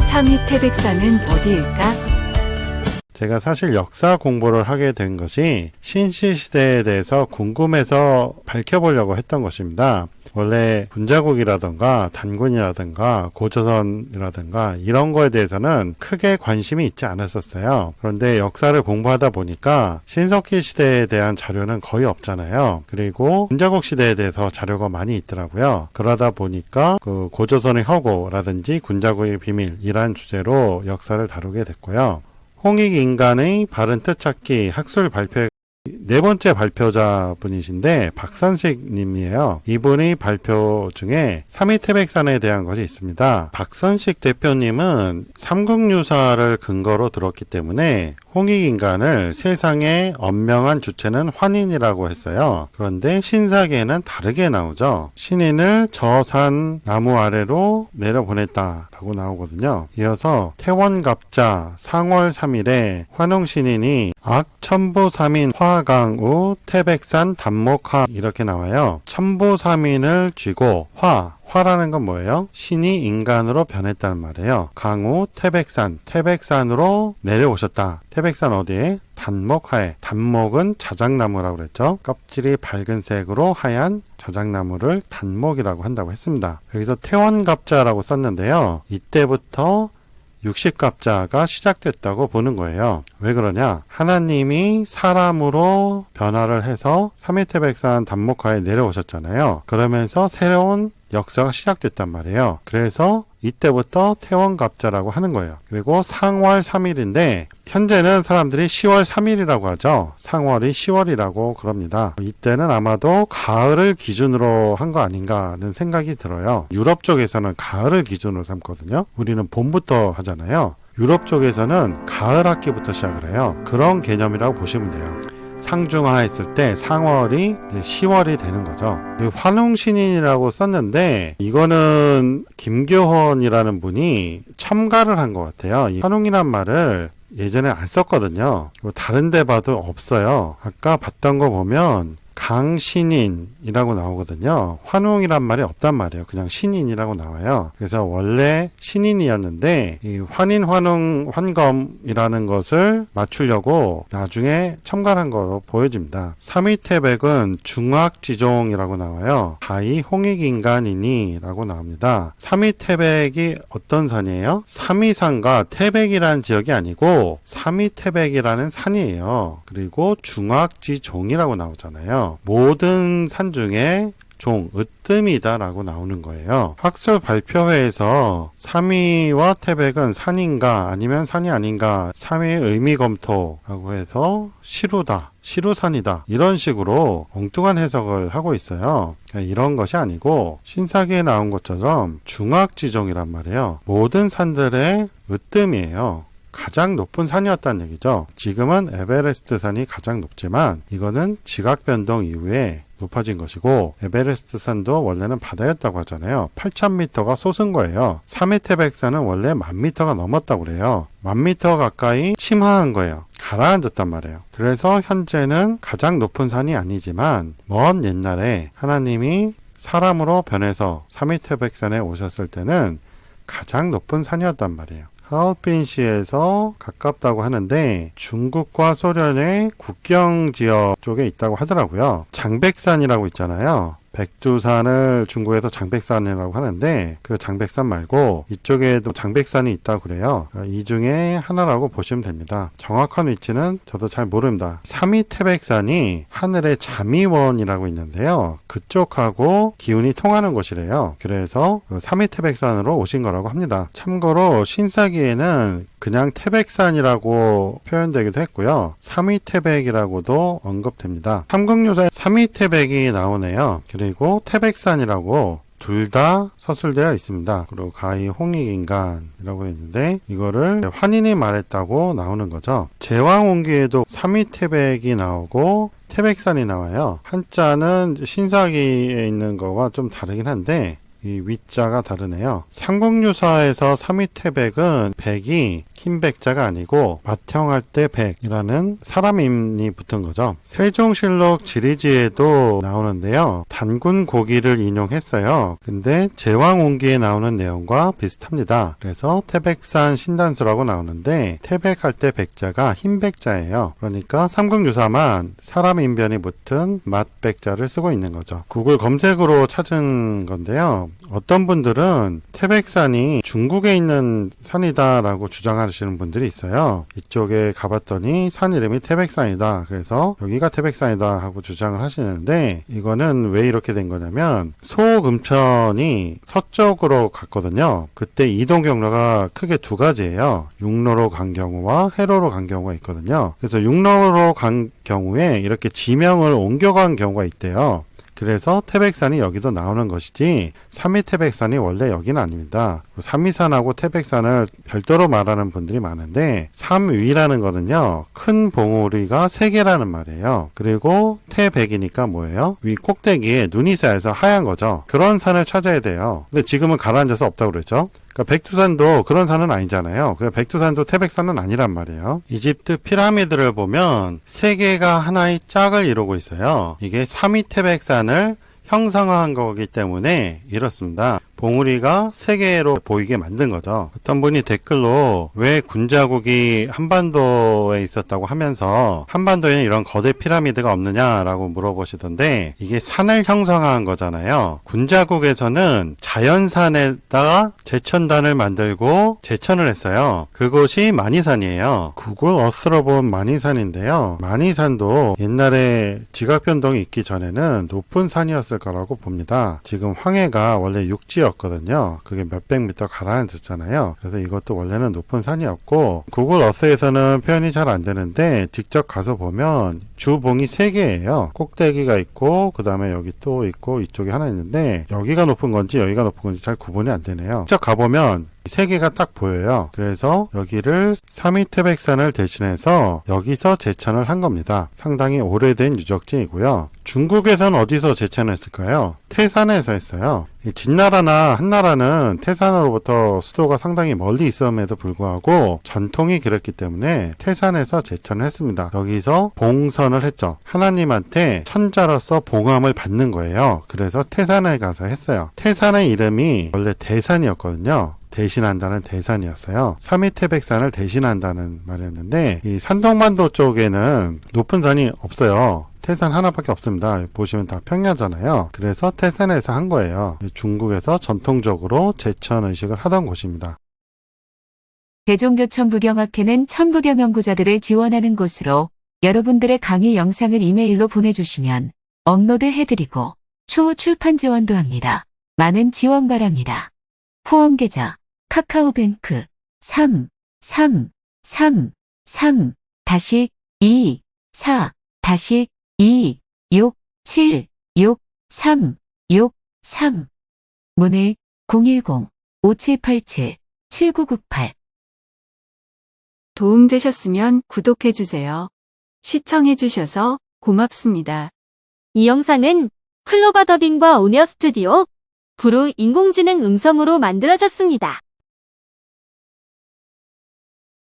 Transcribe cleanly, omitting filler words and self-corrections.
삼위태백산은 어디일까? 제가 사실 역사 공부를 하게 된 것이 신시시대에 대해서 궁금해서 밝혀보려고 했던 것입니다. 원래 군자국이라든가 단군이라든가 고조선이라든가 이런 거에 대해서는 크게 관심이 있지 않았었어요. 그런데 역사를 공부하다 보니까 신석기 시대에 대한 자료는 거의 없잖아요. 그리고 군자국 시대에 대해서 자료가 많이 있더라고요. 그러다 보니까 그 고조선의 허고라든지 군자국의 비밀이란 주제로 역사를 다루게 됐고요. 홍익인간의 바른 뜻 찾기 학술 발표 네 번째 발표자 분이신데 박선식 님이에요. 이분의 발표 중에 삼위태백산에 대한 것이 있습니다. 박선식 대표님은 삼국유사를 근거로 들었기 때문에 홍익인간을 세상의 엄명한 주체는 환인이라고 했어요. 그런데 신사기에는 다르게 나오죠. 신인을 저 산 나무 아래로 내려보냈다라고 나오거든요. 이어서 태원갑자 상월 3일에 환웅신인이 악천부삼인 화강우 태백산 단목하 이렇게 나와요. 천부삼인을 쥐고 화라는 건 뭐예요? 신이 인간으로 변했다는 말이에요. 강우 태백산으로 내려오셨다. 태백산 어디에? 단목하에. 단목은 자작나무라고 그랬죠. 껍질이 밝은 색으로 하얀 자작나무를 단목이라고 한다고 했습니다. 여기서 태원갑자라고 썼는데요. 이때부터 60갑자가 시작됐다고 보는 거예요. 왜 그러냐? 하나님이 사람으로 변화를 해서 삼위태백산 단목하에 내려오셨잖아요. 그러면서 새로운 역사가 시작됐단 말이에요. 그래서 이때부터 태원갑자라고 하는 거예요. 그리고 상월 3일인데 현재는 사람들이 10월 3일이라고 하죠. 상월이 10월이라고 그럽니다. 이때는 아마도 가을을 기준으로 한 거 아닌가 하는 생각이 들어요. 유럽 쪽에서는 가을을 기준으로 삼거든요. 우리는 봄부터 하잖아요. 유럽 쪽에서는 가을 학기부터 시작을 해요. 그런 개념이라고 보시면 돼요. 상중하 했을 때 상월이 이제 10월이 되는 거죠. 환웅신인이라고 썼는데 이거는 김교헌이라는 분이 첨가를 한 것 같아요. 이 환웅이란 말을 예전에 안 썼거든요. 다른 데 봐도 없어요. 아까 봤던 거 보면 강신인이라고 나오거든요. 환웅이란 말이 없단 말이에요. 그냥 신인이라고 나와요. 그래서 원래 신인이었는데 이 환인, 환웅, 환검이라는 것을 맞추려고 나중에 첨가한 거로 보여집니다. 삼위태백은 중학지종이라고 나와요. 가히 홍익인간이니 라고 나옵니다. 삼위태백이 어떤 산이에요? 삼위산과 태백이라는 지역이 아니고 삼위태백이라는 산이에요. 그리고 중학지종이라고 나오잖아요. 모든 산 중에 으뜸이다 라고 나오는 거예요. 학술 발표회에서 삼위와 태백은 산인가 아니면 산이 아닌가 3위의 의미 검토라고 해서 시루다, 시루산이다 이런 식으로 엉뚱한 해석을 하고 있어요. 이런 것이 아니고 신사기에 나온 것처럼 중학지종이란 말이에요. 모든 산들의 으뜸이에요. 가장 높은 산이었다는 얘기죠. 지금은 에베레스트 산이 가장 높지만 이거는 지각 변동 이후에 높아진 것이고 에베레스트 산도 원래는 바다였다고 하잖아요. 8,000m가 솟은 거예요. 삼위태백산은 원래 10,000m가 넘었다고 그래요. 10,000m 가까이 침하한 거예요. 가라앉았단 말이에요. 그래서 현재는 가장 높은 산이 아니지만 먼 옛날에 하나님이 사람으로 변해서 삼위태백산에 오셨을 때는 가장 높은 산이었단 말이에요. 하얼빈시에서 가깝다고 하는데 중국과 소련의 국경 지역 쪽에 있다고 하더라고요. 장백산이라고 있잖아요. 백두산을 중국에서 장백산이라고 하는데 그 장백산 말고 이쪽에도 장백산이 있다고 그래요. 이 중에 하나라고 보시면 됩니다. 정확한 위치는 저도 잘 모릅니다. 삼위태백산이 하늘의 자미원이라고 있는데요. 그쪽하고 기운이 통하는 곳이래요. 그래서 그 삼위태백산으로 오신 거라고 합니다. 참고로 신사기에는 그냥 태백산이라고 표현되기도 했고요. 삼위태백이라고도 언급됩니다. 삼국유사에 삼위태백이 나오네요. 그리고 태백산이라고 둘 다 서술되어 있습니다. 그리고 가히 홍익인간이라고 했는데 이거를 환인이 말했다고 나오는 거죠. 제왕옹기에도 삼위태백이 나오고 태백산이 나와요. 한자는 신사기에 있는 거와 좀 다르긴 한데 이 위자가 다르네요. 삼국유사에서 삼위태백은 백이 흰 백자가 아니고 맏형할 때 백이라는 사람임이 붙은 거죠. 세종실록 지리지에도 나오는데요. 단군 고기를 인용했어요. 근데 제왕운기에 나오는 내용과 비슷합니다. 그래서 태백산 신단수라고 나오는데 태백할 때 백자가 흰 백자예요. 그러니까 삼국유사만 사람 인변이 붙은 맏백자를 쓰고 있는 거죠. 구글 검색으로 찾은 건데요. 어떤 분들은 태백산이 중국에 있는 산이다라고 주장하시는 분들이 있어요. 이쪽에 가봤더니 산 이름이 태백산이다. 그래서 여기가 태백산이다 하고 주장을 하시는데 이거는 왜 이렇게 된 거냐면 소금천이 서쪽으로 갔거든요. 그때 이동 경로가 크게 두 가지예요. 육로로 간 경우와 해로로 간 경우가 있거든요. 그래서 육로로 간 경우에 이렇게 지명을 옮겨간 경우가 있대요. 그래서 태백산이 여기도 나오는 것이지 삼위태백산이 원래 여기는 아닙니다. 삼위산하고 태백산을 별도로 말하는 분들이 많은데 삼위라는 거는요. 큰 봉우리가 3개라는 말이에요. 그리고 태백이니까 뭐예요? 위 꼭대기에 눈이 쌓여서 하얀 거죠. 그런 산을 찾아야 돼요. 근데 지금은 가라앉아서 없다고 그랬죠. 그러니까 백두산도 그런 산은 아니잖아요. 그래서 백두산도 태백산은 아니란 말이에요. 이집트 피라미드를 보면 3개가 하나의 짝을 이루고 있어요. 이게 삼위태백산을 형상화한 거기 때문에 이렇습니다. 봉우리가 3개로 보이게 만든 거죠. 어떤 분이 댓글로 왜 군자국이 한반도에 있었다고 하면서 한반도에는 이런 거대 피라미드가 없느냐라고 물어보시던데 이게 산을 형성한 거잖아요. 군자국에서는 자연산에다가 제천단을 만들고 제천을 했어요. 그곳이 만이산이에요. 구글 어스로 본 만이산인데요. 만이산도 옛날에 지각변동이 있기 전에는 높은 산이었을 거라고 봅니다. 지금 황해가 원래 육지였거든요. 그게 몇백 미터 가라앉았잖아요. 그래서 이것도 원래는 높은 산이었고 구글 어스에서는 표현이 잘 안 되는데 직접 가서 보면 주봉이 3개예요. 꼭대기가 있고 그 다음에 여기 또 있고 이쪽에 하나 있는데 여기가 높은 건지 여기가 높은 건지 잘 구분이 안 되네요. 직접 가보면 3개가 딱 보여요. 그래서 여기를 삼위태백산을 대신해서 여기서 제천을 한 겁니다. 상당히 오래된 유적지이고요. 중국에서는 어디서 제천을 했을까요? 태산에서 했어요. 진나라나 한나라는 태산으로부터 수도가 상당히 멀리 있음에도 불구하고 전통이 그랬기 때문에 태산에서 제천을 했습니다. 여기서 봉선을 했죠. 하나님한테 천자로서 봉함을 받는 거예요. 그래서 태산에 가서 했어요. 태산의 이름이 원래 대산이었거든요. 대신한다는 대산이었어요. 삼위태백산을 대신한다는 말이었는데 이 산동반도 쪽에는 높은 산이 없어요. 태산 하나밖에 없습니다. 보시면 다 평야잖아요. 그래서 태산에서 한 거예요. 중국에서 전통적으로 제천 의식을 하던 곳입니다. 대종교천부경학회는 천부경 연구자들을 지원하는 곳으로 여러분들의 강의 영상을 이메일로 보내주시면 업로드 해드리고 추후 출판 지원도 합니다. 많은 지원 바랍니다. 후원계좌 카카오뱅크 333-3-3-2-6-7-6-3-6-3 문의 010-5787-7998 도움되셨으면 구독해주세요. 시청해주셔서 고맙습니다. 이 영상은 클로버 더빙과 오니어 스튜디오, 브루 인공지능 음성으로 만들어졌습니다.